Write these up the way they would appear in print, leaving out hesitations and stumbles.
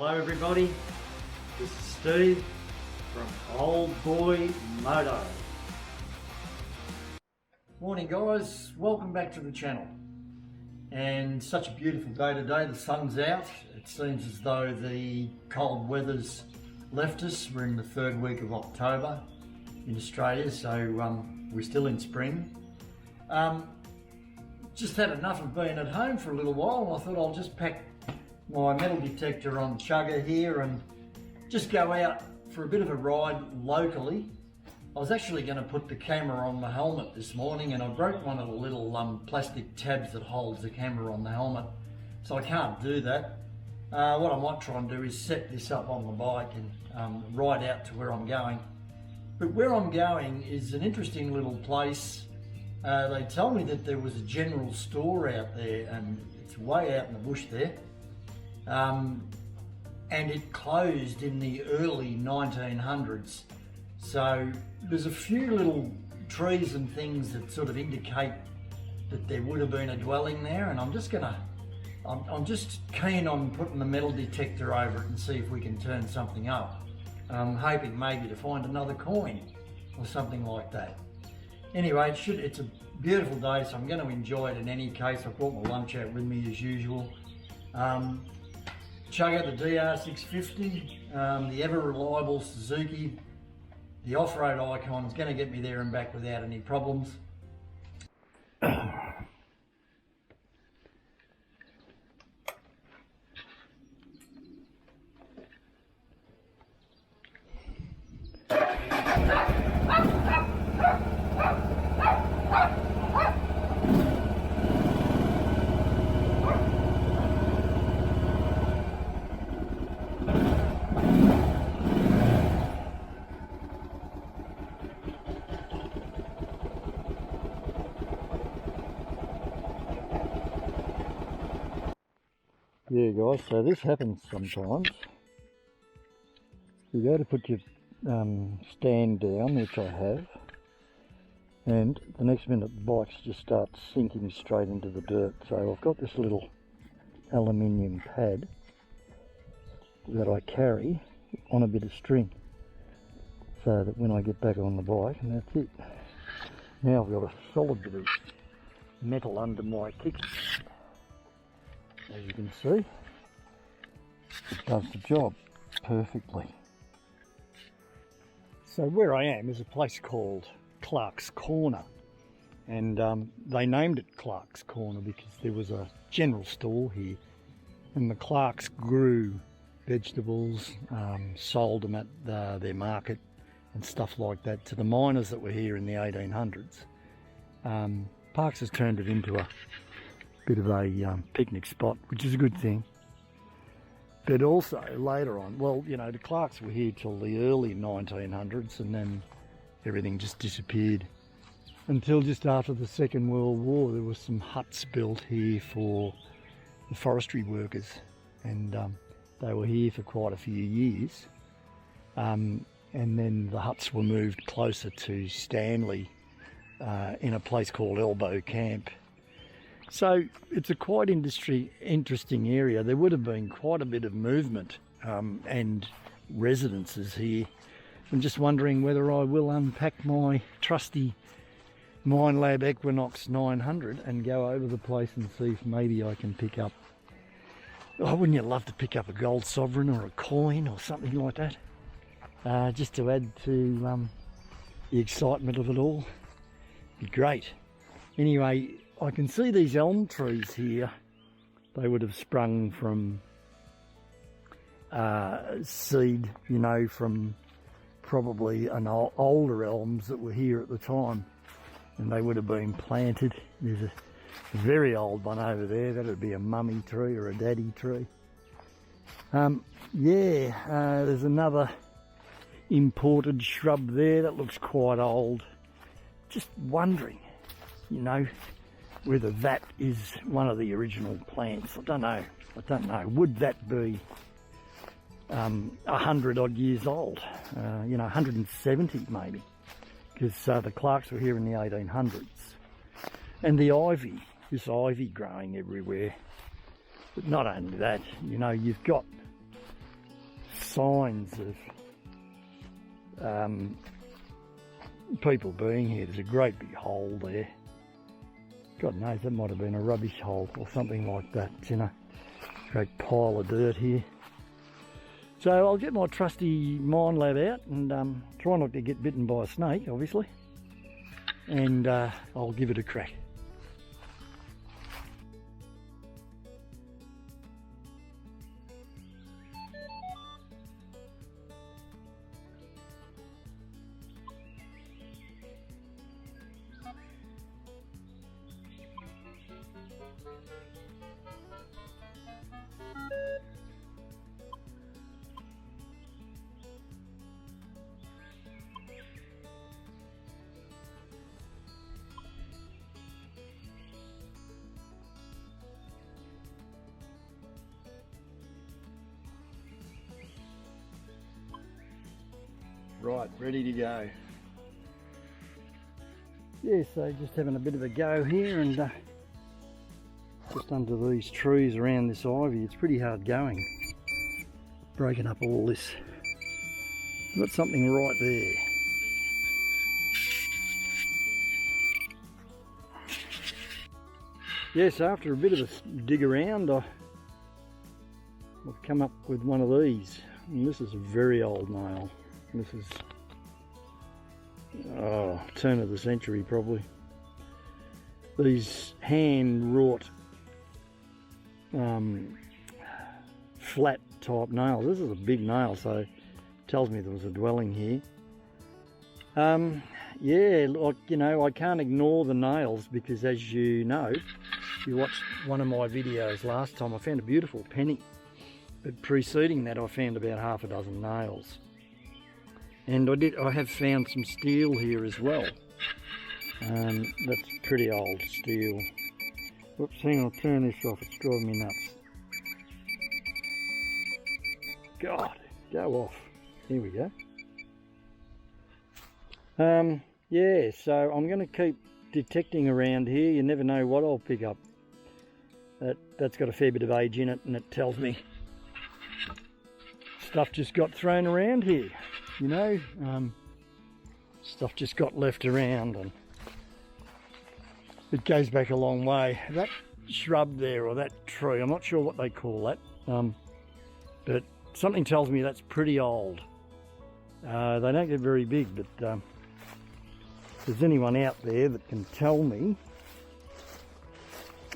Hello everybody, this is Steve from Old Boy Moto. Morning guys, welcome back to the channel. And such a beautiful day today, the sun's out. It seems as though the cold weather's left us. We're in the third week of October in Australia, so we're still in spring. Just had enough of being at home for a little while, and I thought I'll just pack my metal detector on chugger here and just go out for a bit of a ride locally. I was actually going to put the camera on the helmet this morning, and I broke one of the little plastic tabs that holds the camera on the helmet, so I can't do that. What I might try and do is set this up on the bike and ride out to where I'm going. But where I'm going is an interesting little place. They tell me that there was a general store out there, and it's way out in the bush there. And it closed in the early 1900s. So there's a few little trees and things that sort of indicate that there would have been a dwelling there, and I'm just keen on putting the metal detector over it and see if we can turn something up. I'm hoping maybe to find another coin or something like that. Anyway, it's a beautiful day, so I'm going to enjoy it in any case. I've brought my lunch out with me as usual. Chug out the DR650, the ever reliable Suzuki. The off-road icon is going to get me there and back without any problems. Yeah guys, so this happens sometimes. You go to put your stand down, which I have, and the next minute the bike just starts sinking straight into the dirt. So I've got this little aluminium pad that I carry on a bit of string, so that when I get back on the bike, and that's it. Now I've got a solid bit of metal under my kick. As you can see, it does the job perfectly. So where I am is a place called Clark's Corner, and they named it Clark's Corner because there was a general store here, and the Clarks grew vegetables, sold them at their market and stuff like that to the miners that were here in the 1800s. Parks has turned it into a bit of a picnic spot, which is a good thing. But also later on, well, you know, the Clarks were here till the early 1900s, and then everything just disappeared until just after the Second World War. There was some huts built here for the forestry workers, and they were here for quite a few years, and then the huts were moved closer to Stanley in a place called Elbow Camp. So it's a quite interesting area. There would have been quite a bit of movement and residences here. I'm just wondering whether I will unpack my trusty Minelab Equinox 900 and go over the place and see if maybe I can pick up, oh, wouldn't you love to pick up a gold sovereign or a coin or something like that? Just to add to the excitement of it all. Be great. Anyway, I can see these elm trees here. They would have sprung from seed, you know, from probably an older elms that were here at the time, and they would have been planted. There's a very old one over there. That would be a mummy tree or a daddy tree. There's another imported shrub there that looks quite old. Just wondering, you know, whether that is one of the original plants. I don't know. Would that be 100 odd years old? 170 maybe, because the Clarks were here in the 1800s. And the ivy, this ivy growing everywhere. But not only that, you know, you've got signs of people being here. There's a great big hole there. God knows, that might have been a rubbish hole or something like that. It's in a great pile of dirt here. So I'll get my trusty Minelab out and try not to get bitten by a snake, obviously, and I'll give it a crack. Right, ready to go. Yeah, so just having a bit of a go here, and just under these trees around this ivy. It's pretty hard going, breaking up all this. Got something right there. Yes, after a bit of a dig around, I've come up with one of these, and this is a very old nail. This is turn of the century probably. These hand wrought flat type nails. This is a big nail, so it tells me there was a dwelling here. Yeah, like, you know, I can't ignore the nails because, as you know, if you watched one of my videos last time, I found a beautiful penny, but preceding that I found about half a dozen nails. And I have found some steel here as well. That's pretty old steel. Whoops, hang on, I'll turn this off, it's driving me nuts. God, go off. Here we go. Yeah, so I'm going to keep detecting around here. You never know what I'll pick up. That's got a fair bit of age in it, and it tells me stuff just got thrown around here. You know, stuff just got left around, and it goes back a long way. That shrub there, or that tree, I'm not sure what they call that, but something tells me that's pretty old. They don't get very big, but if there's anyone out there that can tell me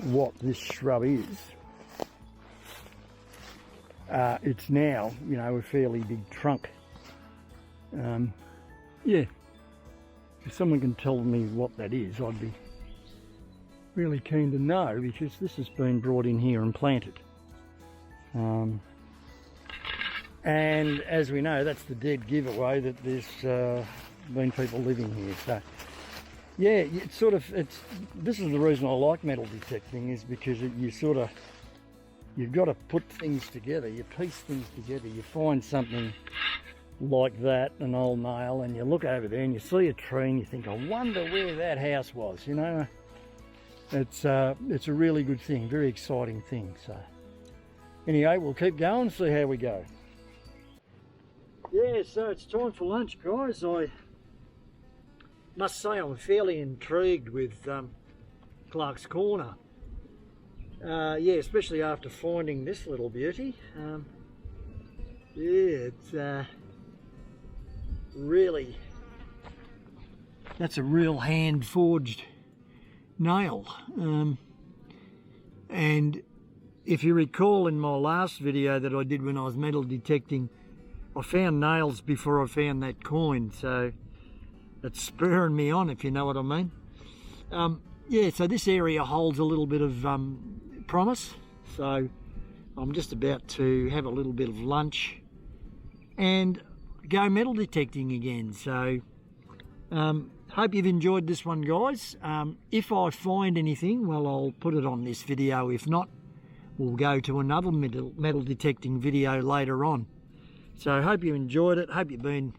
what this shrub is, it's now, you know, a fairly big trunk. Yeah, if someone can tell me what that is, I'd be really keen to know, because this has been brought in here and planted. And as we know, that's the dead giveaway that there's been people living here. So yeah, it's sort of, this is the reason I like metal detecting, is because you've got to put things together, you piece things together, you find something like that, an old nail, and you look over there and you see a tree and you think, I wonder where that house was, you know. It's a really good thing, very exciting thing. So anyway, we'll keep going, see how we go. Yeah, so it's time for lunch, guys. I must say I'm fairly intrigued with Clark's Corner. Yeah, especially after finding this little beauty. Yeah, it's really, that's a real hand forged nail. And if you recall in my last video that I did when I was metal detecting, I found nails before I found that coin, so it's spurring me on, if you know what I mean. Yeah, so this area holds a little bit of promise, so I'm just about to have a little bit of lunch and go metal detecting again. So hope you've enjoyed this one, guys. If I find anything, well, I'll put it on this video. If not, we'll go to another metal detecting video later on. So I hope you enjoyed it. Hope you've been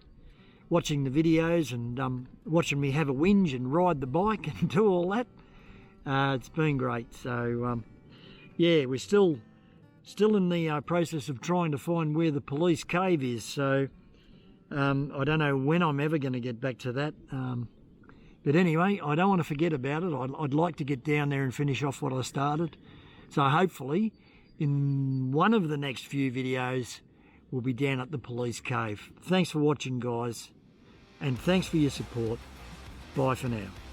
watching the videos and watching me have a whinge and ride the bike and do all that. It's been great. So yeah, we're still still in the process of trying to find where the police cave is, so I don't know when I'm ever going to get back to that. But anyway, I don't want to forget about it. I'd like to get down there and finish off what I started. So hopefully in one of the next few videos we'll be down at the police cave. Thanks for watching, guys, and thanks for your support. Bye for now.